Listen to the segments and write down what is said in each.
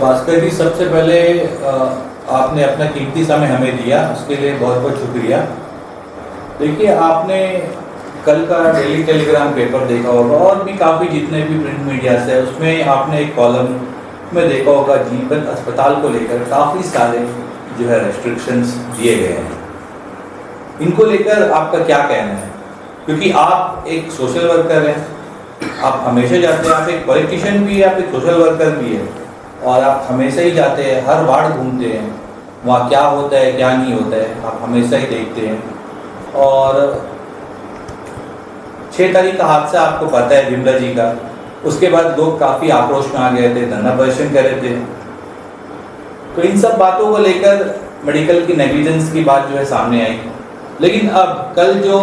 भास्कर जी, सबसे पहले आपने अपना कीमती समय हमें दिया, उसके लिए बहुत बहुत शुक्रिया। देखिए, आपने कल का डेली टेलीग्राम पेपर देखा होगा और भी काफ़ी जितने भी प्रिंट मीडिया से, उसमें आपने एक कॉलम में देखा होगा जीवन अस्पताल को लेकर काफ़ी सारे जो है रेस्ट्रिक्शंस दिए गए हैं। इनको लेकर आपका क्या कहना है? क्योंकि आप एक सोशल वर्कर हैं, आप हमेशा जाते हैं, आप एक पॉलिटिशियन भी है, आप एक सोशल वर्कर भी है, और आप हमेशा ही जाते हैं, हर वार्ड घूमते हैं, वहाँ क्या होता है क्या नहीं होता है आप हमेशा ही देखते हैं। और 6 तारीख का हादसा आपको पता है विमला जी का, उसके बाद लोग काफ़ी आक्रोश में आ गए थे, धरना प्रदर्शन कर रहे थे। तो इन सब बातों को लेकर मेडिकल की नेग्लिजेंस की बात जो है सामने आई। लेकिन अब कल जो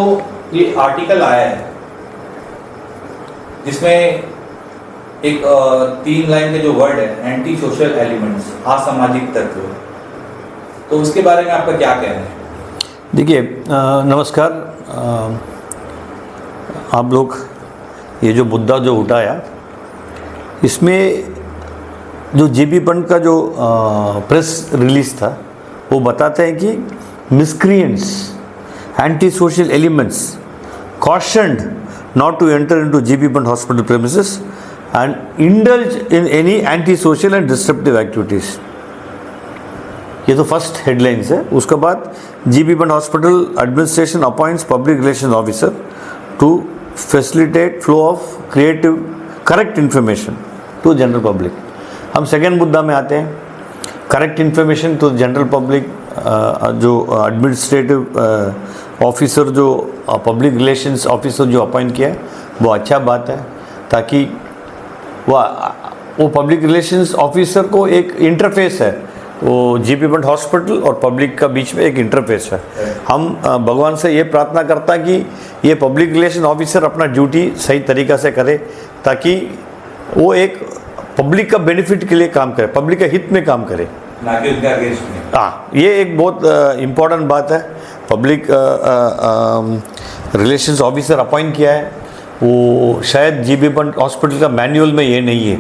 ये आर्टिकल आया है जिसमें एक 3 लाइन के जो वर्ड है, एंटी सोशल एलिमेंट्स, असामाजिक तत्व, तो उसके बारे में आपका क्या कहना है? देखिए, नमस्कार। आप लोग ये जो मुद्दा जो उठाया, इसमें जो जेबी पंत का जो प्रेस रिलीज था वो बताते हैं कि miscreants, anti social elements cautioned not to enter into GP Pant hospital premises and indulge in any anti-social and disruptive activities। ये तो फर्स्ट हेडलाइंस है। उसके बाद GP Pant hospital administration appoints public relation officer to facilitate flow of creative correct information to general public. हम second मुद्दा में आते हैं, correct information to general public. जो एडमिनिस्ट्रेटिव ऑफिसर, जो पब्लिक रिलेशंस ऑफिसर जो अपॉइंट किया है, वो अच्छा बात है, ताकि वो पब्लिक रिलेशंस ऑफिसर को एक इंटरफेस है, वो जीपी पंत हॉस्पिटल और पब्लिक का बीच में एक इंटरफेस है। हम भगवान से ये प्रार्थना करता कि ये पब्लिक रिलेशन ऑफिसर अपना ड्यूटी सही तरीक़ा से करे, ताकि वो एक पब्लिक का बेनिफिट के लिए काम करे, पब्लिक के हित में काम करे, ना कि उनका अगेंस्ट में। हाँ, ये एक बहुत इम्पॉर्टेंट बात है। पब्लिक रिलेशंस ऑफिसर अपॉइंट किया है, वो शायद जीबी पंत हॉस्पिटल का मैनुअल में ये नहीं है।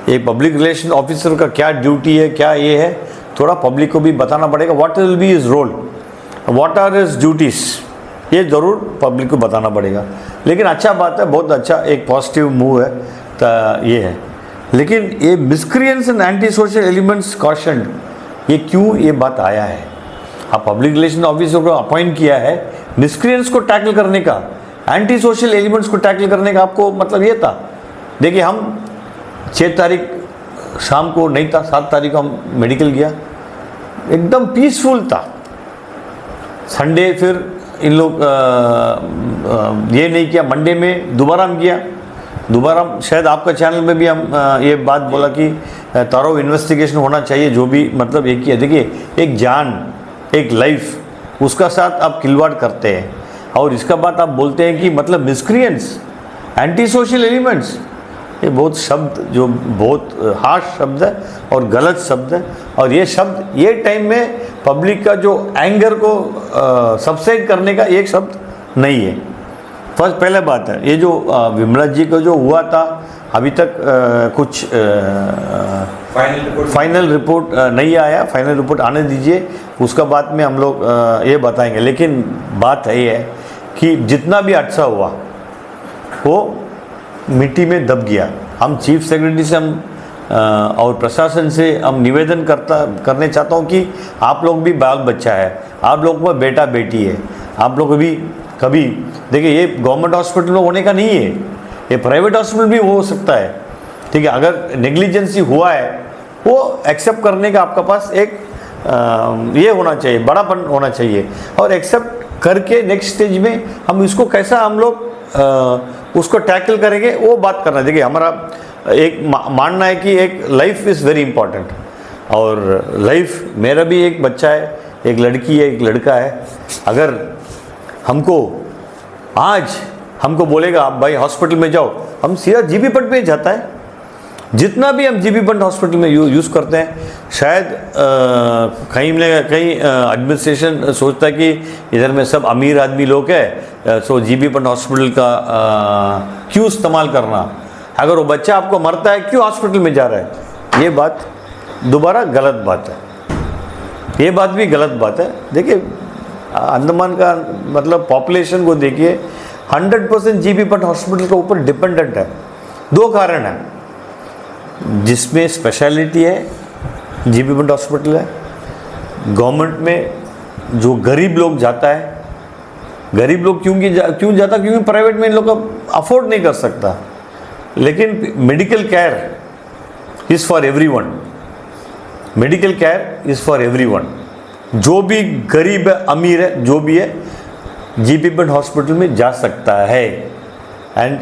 एक पब्लिक रिलेशन ऑफिसर का क्या ड्यूटी है, क्या ये है, थोड़ा पब्लिक को भी बताना पड़ेगा। What will be his role, what are his duties, ये ज़रूर पब्लिक को बताना पड़ेगा। लेकिन अच्छा बात है, बहुत अच्छा एक पॉजिटिव मूव है, तो ये है। लेकिन ये miscreants and anti social elements cautioned, ये क्यों ये बात आया है? आप पब्लिक रिलेशन ऑफिसर को अपॉइंट किया है मिसक्रिएंट्स को टैकल करने का, एंटी सोशल एलिमेंट्स को टैकल करने का, आपको मतलब ये था। देखिए, हम 6 तारीख शाम को नहीं था, 7 तारीख को हम मेडिकल गया, एकदम पीसफुल था। संडे फिर इन लोग ये नहीं किया, मंडे में दोबारा हम किया, दोबारा शायद आपका चैनल में भी हम ये बात बोला कि तरो इन्वेस्टिगेशन होना चाहिए, जो भी मतलब एक ही है। देखिए, एक जान, एक लाइफ, उसका साथ आप खिलवाड़ करते हैं, और इसका बात आप बोलते हैं कि मतलब मिसक्रिएंट्स, एंटी सोशल एलिमेंट्स, ये बहुत शब्द जो बहुत हार्श शब्द है और गलत शब्द है। और ये शब्द ये टाइम में पब्लिक का जो एंगर को सबसाइड करने का एक शब्द नहीं है। पहले बात है, ये जो विमला जी को जो हुआ था, अभी तक कुछ फाइनल रिपोर्ट नहीं आया। फाइनल रिपोर्ट आने दीजिए, उसका बाद में हम लोग ये बताएंगे। लेकिन बात ये है कि जितना भी अच्छा हुआ वो मिट्टी में दब गया। हम चीफ सेक्रेटरी से और प्रशासन से हम निवेदन करने चाहता हूँ कि आप लोग भी बाल बच्चा है, आप लोग को बेटा बेटी है, आप लोग भी कभी देखिए, ये गवर्नमेंट हॉस्पिटल में होने का नहीं है, ये प्राइवेट हॉस्पिटल भी हो सकता है। ठीक है, अगर नेग्लिजेंसी हुआ है वो एक्सेप्ट करने का आपका पास एक ये होना चाहिए, बड़ापन होना चाहिए, और एक्सेप्ट करके नेक्स्ट स्टेज में हम इसको कैसा हम लोग उसको टैकल करेंगे, वो बात करना है। देखिए, हमारा एक मानना है कि एक लाइफ इज़ वेरी इंपॉर्टेंट, और लाइफ, मेरा भी एक बच्चा है, एक लड़की है, एक लड़का है। अगर हमको आज हमको बोलेगा आप भाई हॉस्पिटल में जाओ, हम सीधा जीबी पंत में जाता है। जितना भी हम जीबी पंत हॉस्पिटल में यूज़ करते हैं, शायद कहीं एडमिनिस्ट्रेशन सोचता है कि इधर में सब अमीर आदमी लोग है, सो जीबी पंत हॉस्पिटल का क्यों इस्तेमाल करना। अगर वो बच्चा आपको मरता है, क्यों हॉस्पिटल में जा रहा है, ये बात दोबारा गलत बात है, ये बात भी गलत बात है। देखिए अंडमान का मतलब पॉपुलेशन को देखिए 100% जीबी पट हॉस्पिटल के ऊपर डिपेंडेंट है। दो कारण है, जिसमें स्पेशलिटी है जीबी पट हॉस्पिटल है, गवर्नमेंट में जो गरीब लोग जाता है, गरीब लोग क्यों जाता, क्योंकि प्राइवेट में इन लोग का अफोर्ड नहीं कर सकता। लेकिन medical care is for everyone, medical care is for everyone. जो भी गरीब है अमीर है जो भी है जीबी पंत हॉस्पिटल में जा सकता है। एंड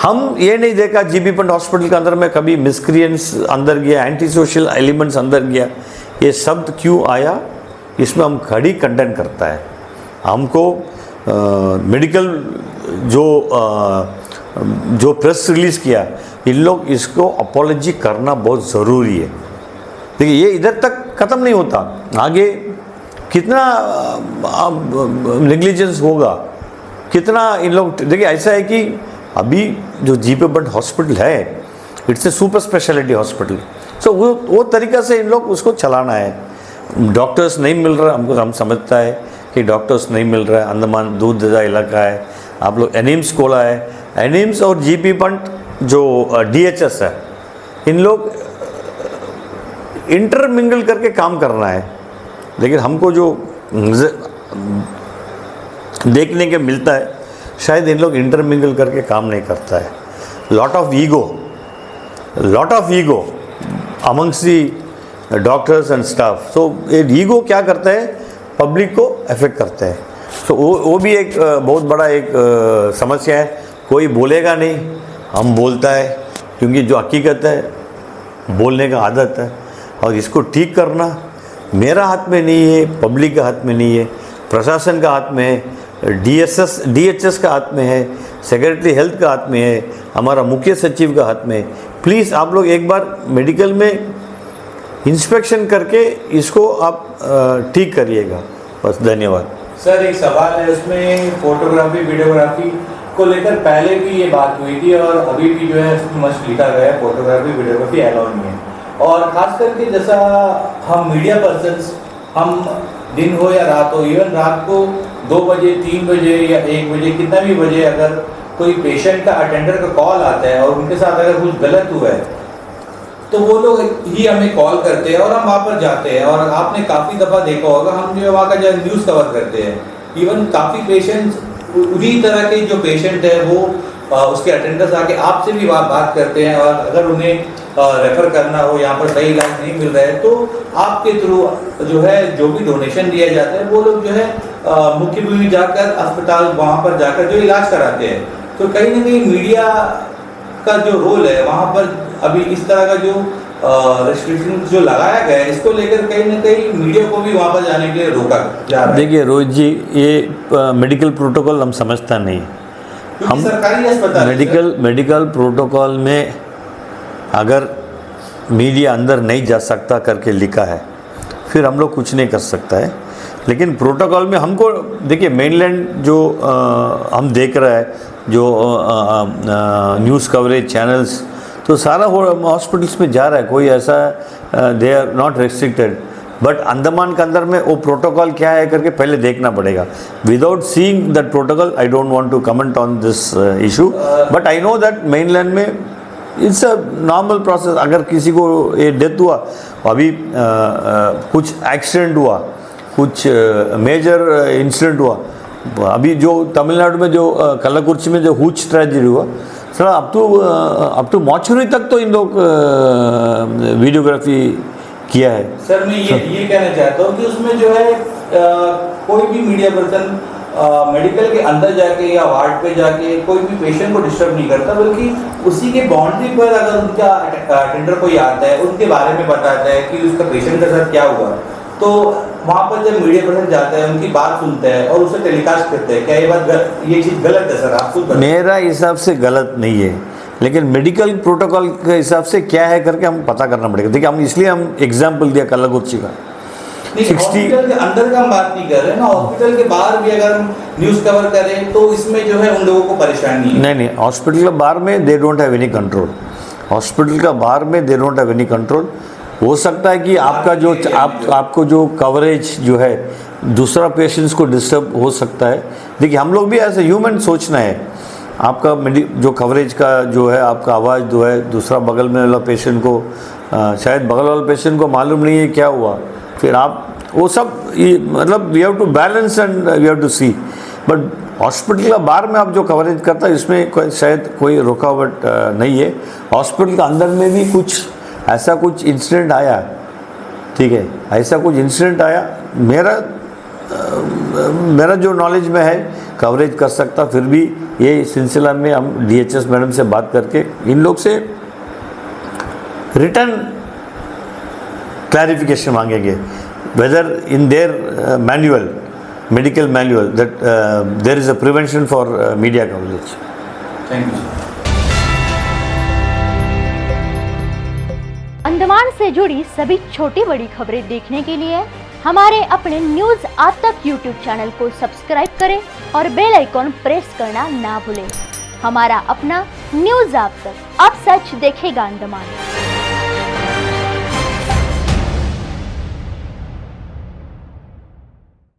हम ये नहीं देखा जीबी पंत हॉस्पिटल के अंदर में कभी मिसक्रिएंट्स अंदर गया, एंटी सोशल एलिमेंट्स अंदर गया, ये शब्द क्यों आया, इसमें हम खड़ी कंडेम करता है। हमको मेडिकल जो प्रेस रिलीज़ किया, इन लोग इसको अपॉलॉजी करना बहुत ज़रूरी है। देखिए ये इधर तक ख़त्म नहीं होता, आगे कितना नेग्लिजेंस होगा, कितना इन लोग। देखिए ऐसा है कि अभी जो जीबी पंत हॉस्पिटल है it's a super speciality hospital, so वो तरीक़ा से इन लोग उसको चलाना है। डॉक्टर्स नहीं मिल रहा, हमको हम समझता है कि डॉक्टर्स नहीं मिल रहा है, अंडमान दूध दजा इलाका है, आप लोग एनिम्स खोला है, एनिम्स और जीबी पंत जो DHS है, इन लोग इंटरमिंगल करके काम करना है। लेकिन हमको जो देखने के मिलता है शायद इन लोग इंटरमिंगल करके काम नहीं करता है। Lot of ego amongst the doctors and staff. So ये ईगो क्या करता है, पब्लिक को अफेक्ट करता है। तो वो भी एक बहुत बड़ा एक समस्या है। कोई बोलेगा नहीं, हम बोलता है, क्योंकि जो हकीकत है बोलने का आदत है, और इसको ठीक करना मेरा हाथ में नहीं है, पब्लिक के हाथ में नहीं है, प्रशासन का हाथ में है, DHS का हाथ में है, सेक्रेटरी हेल्थ का हाथ में है, हमारा मुख्य सचिव का हाथ में है। प्लीज़ आप लोग एक बार मेडिकल में इंस्पेक्शन करके इसको आप ठीक करिएगा। बस धन्यवाद। सर एक सवाल है, उसमें फोटोग्राफी वीडियोग्राफी को लेकर पहले भी ये बात हुई थी और अभी भी जो है उसमें मस्त लिखा गया है फोटोग्राफी वीडियोग्राफी अलाउ नहीं है। और ख़ास करके जैसा हम मीडिया पर्सन्स, हम दिन हो या रात हो, इवन रात को 2 बजे 3 बजे या 1 बजे कितना भी बजे अगर कोई पेशेंट का अटेंडर का कॉल आता है और उनके साथ अगर कुछ गलत हुआ है तो वो लोग ही हमें कॉल करते हैं और हम वहाँ पर जाते हैं। और आपने काफ़ी दफ़ा देखा होगा, हम जो वहाँ का जो न्यूज़ कवर करते हैं, इवन काफ़ी पेशेंट्स उन्हीं तरह के जो पेशेंट है वो उसके अटेंडर्स आके आपसे भी बात करते हैं, और अगर उन्हें रेफर करना हो, यहाँ पर सही इलाज नहीं मिल रहा है, तो आपके थ्रू जो है जो भी डोनेशन दिया जाता है वो लोग जो है मुख्य भूमि जाकर अस्पताल वहाँ पर जाकर जो इलाज कराते हैं। तो कहीं ना कहीं मीडिया का जो रोल है वहाँ पर अभी इस तरह का जो रेस्ट्रिक्शन जो लगाया गया है, इसको लेकर कहीं ना कहीं मीडिया को भी वहाँ पर जाने के लिए रोका जा रहा है। देखिए रोहित जी, ये मेडिकल प्रोटोकॉल हम समझता नहीं। हम सरकारी अस्पताल मेडिकल प्रोटोकॉल में अगर मीडिया अंदर नहीं जा सकता करके लिखा है, फिर हम लोग कुछ नहीं कर सकता है। लेकिन प्रोटोकॉल में हमको देखिए मेनलैंड जो हम देख रहे हैं, जो न्यूज़ कवरेज चैनल्स, तो सारा हॉस्पिटल्स में जा रहा है, कोई ऐसा they are not restricted. But Andaman के अंदर में वो प्रोटोकॉल क्या है करके पहले देखना पड़ेगा। Without seeing that protocol I don't want to comment on this issue, but I know that mainland में इट्स अ नॉर्मल प्रोसेस। अगर किसी को ये डेथ हुआ, अभी कुछ एक्सीडेंट हुआ, कुछ मेजर इंसिडेंट हुआ, अभी जो तमिलनाडु में जो कल्लाकुर्ची में जो हुच ट्रेजेडी हुआ, सर अप टू मॉर्चरी तक तो इन लोग वीडियोग्राफी किया है। सर मैं ये कहना चाहता हूँ कि उसमें जो है कोई भी मीडिया पर्सन मेडिकल के अंदर जाके या वार्ड पे जाके कोई भी पेशेंट को डिस्टर्ब नहीं करता, बल्कि उसी के बाउंड्री पर अगर उनका अटेंडर कोई आता है, उनके बारे में बताता है कि उसका पेशेंट के साथ क्या हुआ, तो वहाँ पर जब मीडिया पर्सन जाता है उनकी बात सुनते हैं और उसे टेलीकास्ट करते हैं। क्या ये चीज़ गलत है सर? आप खुद बताइए। मेरा हिसाब से गलत नहीं है, लेकिन मेडिकल प्रोटोकॉल के हिसाब से क्या है करके हम पता करना पड़ेगा। देखिए हम इसलिए हम एग्जाम्पल दिया कल्लाकुर्ची का। हॉस्पिटल के अंदर का हम बात नहीं कर रहे ना, हॉस्पिटल के बाहर भी अगर हम न्यूज़ कवर करें तो इसमें जो है उन लोगों को परेशानी है। नहीं, हॉस्पिटल के बाहर में they don't have any control. Hospital का बाहर में they don't have any control. हो सकता है कि आपका जो आपको जो कवरेज जो है दूसरा पेशेंट्स को डिस्टर्ब हो सकता है। देखिए हम लोग भी ऐसे ह्यूमन सोचना है, आपका जो कवरेज का जो है आपका आवाज़ जो है दूसरा बगल में वाला पेशेंट को शायद बगल वाले पेशेंट को मालूम नहीं है क्या हुआ, फिर आप वो सब मतलब we have to balance and we have to see. But hospital का बाहर में आप जो कवरेज करता है इसमें शायद कोई रुकावट नहीं है। हॉस्पिटल के अंदर में भी कुछ ऐसा कुछ इंसिडेंट आया, ठीक है, ऐसा कुछ इंसिडेंट आया, मेरा जो नॉलेज में है कवरेज कर सकता, फिर भी ये सिलसिला में हम DHS मैडम से बात करके इन लोग से रिटर्न क्लैरिफिकेशन मांगेंगे whether in their manual medical manual that there is a prevention for media coverage. Thank you. Andaman से जुड़ी सभी छोटी बड़ी खबरें देखने के लिए हमारे अपने न्यूज आज तक यूट्यूब चैनल को सब्सक्राइब करें और बेल आइकॉन प्रेस करना ना भूलें। हमारा अपना न्यूज आज तक, अब सच देखेगा अंडमान।